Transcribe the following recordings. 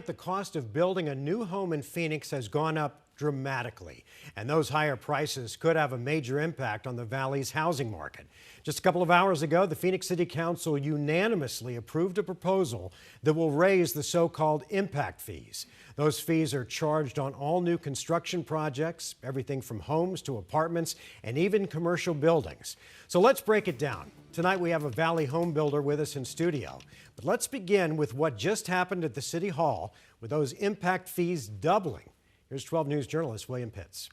The cost of building a new home in Phoenix has gone up dramatically, and those higher prices could have a major impact on the Valley's housing market. Just a couple of hours ago, the Phoenix City Council unanimously approved a proposal that will raise the so-called impact fees. Those fees are charged on all new construction projects, everything from homes to apartments and even commercial buildings. So let's break it down. Tonight we have a Valley home builder with us in studio. But let's begin with what just happened at the City Hall with those impact fees doubling. Here's 12 News journalist William Pitts.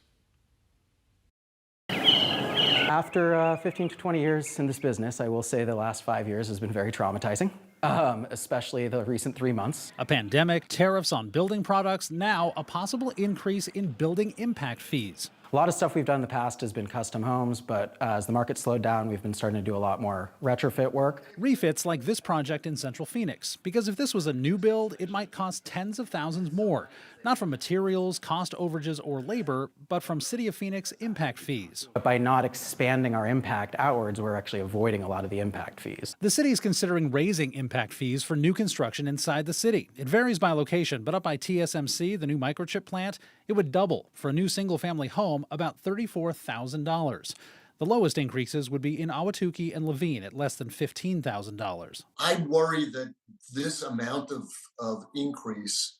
After 15 to 20 years in this business, I will say the last 5 years has been very traumatizing, especially the recent 3 months. A pandemic, tariffs on building products, now a possible increase in building impact fees. A lot of stuff we've done in the past has been custom homes, but as the market slowed down, we've been starting to do a lot more retrofit work. Refits like this project in Central Phoenix, because if this was a new build, it might cost tens of thousands more. Not from materials, cost overages, or labor, but from City of Phoenix impact fees. But by not expanding our impact outwards, we're actually avoiding a lot of the impact fees. The city is considering raising impact fees for new construction inside the city. It varies by location, but up by TSMC, the new microchip plant, it would double for a new single-family home, about $34,000. The lowest increases would be in Ahwatukee and Levine at less than $15,000. I worry that this amount of increase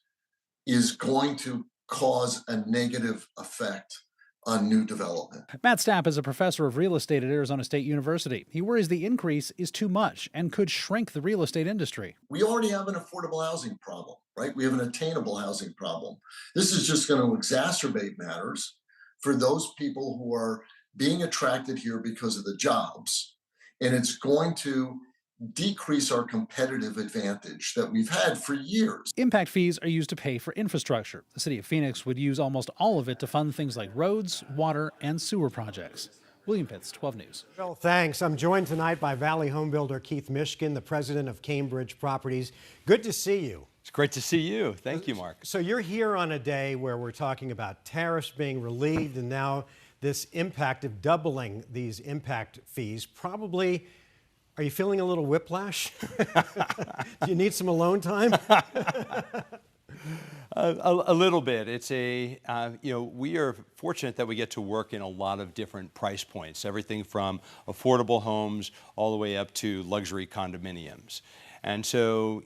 is going to cause a negative effect on new development. Matt Stapp is a professor of real estate at Arizona State University. He worries the increase is too much and could shrink the real estate industry. We already have an affordable housing problem, right? We have an attainable housing problem. This is just going to exacerbate matters for those people who are being attracted here because of the jobs. And it's going to decrease our competitive advantage that we've had for years. Impact fees are used to pay for infrastructure. The city of Phoenix would use almost all of it to fund things like roads, water, and sewer projects. William Pitts, 12 News. Well, thanks. I'm joined tonight by Valley home builder Keith Mishkin, the president of Cambridge Properties. Good to see you. It's great to see you. Thank you, Mark. So you're here on a day where we're talking about tariffs being relieved and now this impact of doubling these impact fees. Probably, are you feeling a little whiplash? Do you need some alone time? A little bit. It's we are fortunate that we get to work in a lot of different price points, everything from affordable homes all the way up to luxury condominiums. And so,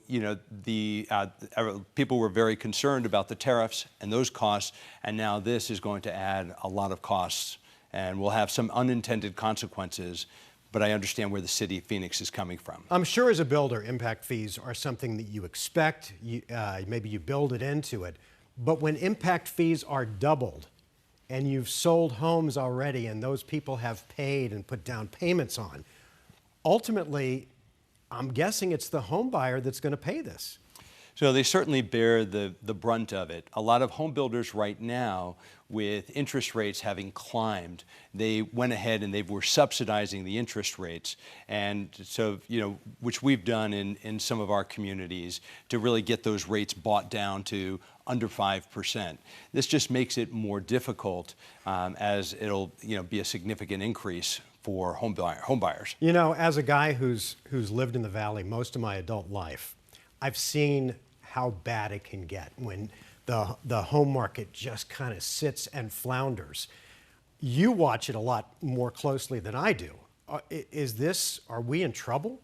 people were very concerned about the tariffs and those costs, and now this is going to add a lot of costs, and we'll have some unintended consequences. But I understand where the city of Phoenix is coming from. I'm sure as a builder, impact fees are something that you expect. Maybe you build it into it. But when impact fees are doubled and you've sold homes already and those people have paid and put down payments on, ultimately, I'm guessing it's the home buyer that's going to pay this. So they certainly bear the brunt of it. A lot of home builders right now, with interest rates having climbed, they went ahead and they were subsidizing the interest rates. And so, which we've done in some of our communities to really get those rates brought down to under 5%. This just makes it more difficult as it'll, be a significant increase for home buyers. As a guy who's lived in the Valley most of my adult life, I've seen how bad it can get when the home market just kind of sits and flounders. You watch it a lot more closely than I do. Are we in trouble?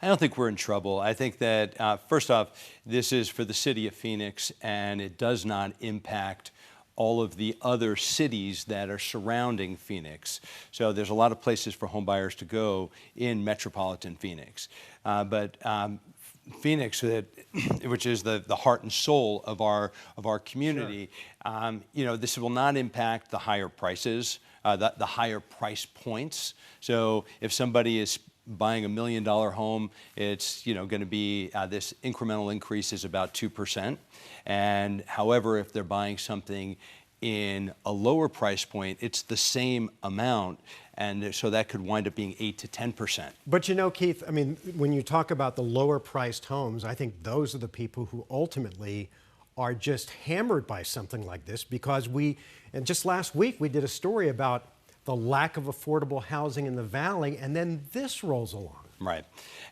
I don't think we're in trouble. I think that, first off, this is for the city of Phoenix, and it does not impact all of the other cities that are surrounding Phoenix. So there's a lot of places for home buyers to go in metropolitan Phoenix. But Phoenix, which is the heart and soul of our community, sure. This will not impact the higher prices, the higher price points. So if somebody is buying $1 million home, it's going to be this incremental increase is about 2%. And however, if they're buying something in a lower price point, it's the same amount. And so that could wind up being 8 to 10%. But Keith, when you talk about the lower priced homes, I think those are the people who ultimately are just hammered by something like this, because and just last week we did a story about the lack of affordable housing in the Valley, and then this rolls along. Right.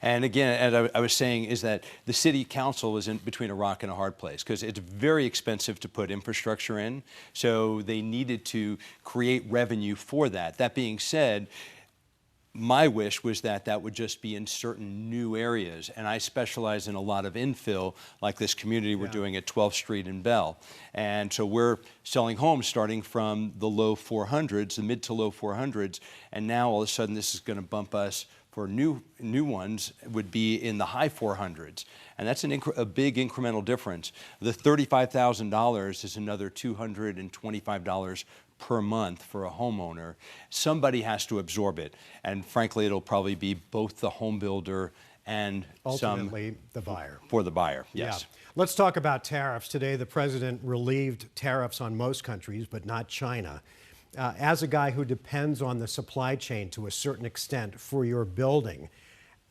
And again, as I was saying, is that the city council is in between a rock and a hard place because it's very expensive to put infrastructure in. So they needed to create revenue for that. That being said, my wish was that that would just be in certain new areas. And I specialize in a lot of infill, like this community we're doing at 12th Street in Bell. And so we're selling homes starting from the low 400s, the mid to low 400s. And now all of a sudden this is going to bump us for new ones would be in the high 400s. And that's a big incremental difference. The $35,000 is another $225 per month for a homeowner. Somebody has to absorb it. And frankly, it'll probably be both the home builder and Ultimately, the buyer. For the buyer, yes. Yeah. Let's talk about tariffs. Today, the president relieved tariffs on most countries, but not China. As a guy who depends on the supply chain to a certain extent for your building,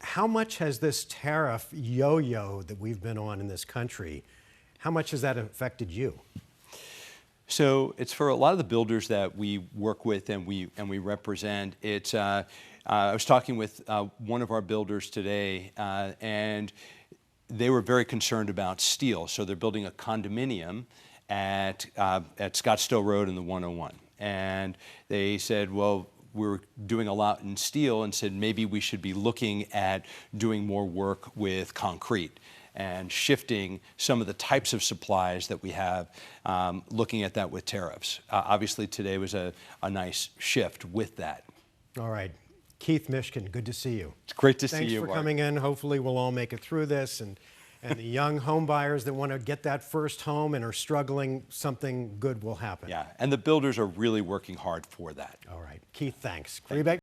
how much has this tariff yo-yo that we've been on in this country, how much has that affected you? So it's for a lot of the builders that we work with and we represent. It's I was talking with one of our builders today, and they were very concerned about steel. So they're building a condominium at Scottsdale Road in the 101, and they said, well, we're doing a lot in steel, and said maybe we should be looking at doing more work with concrete and shifting some of the types of supplies that we have, looking at that with tariffs. Obviously, today was a nice shift with that. All right. Keith Mishkin, good to see you. It's great to see Thanks you, for Mark. coming in. Hopefully, we'll all make it through this. And the young home buyers that want to get that first home and are struggling, something good will happen. Yeah, and the builders are really working hard for that. All right. Keith, thanks.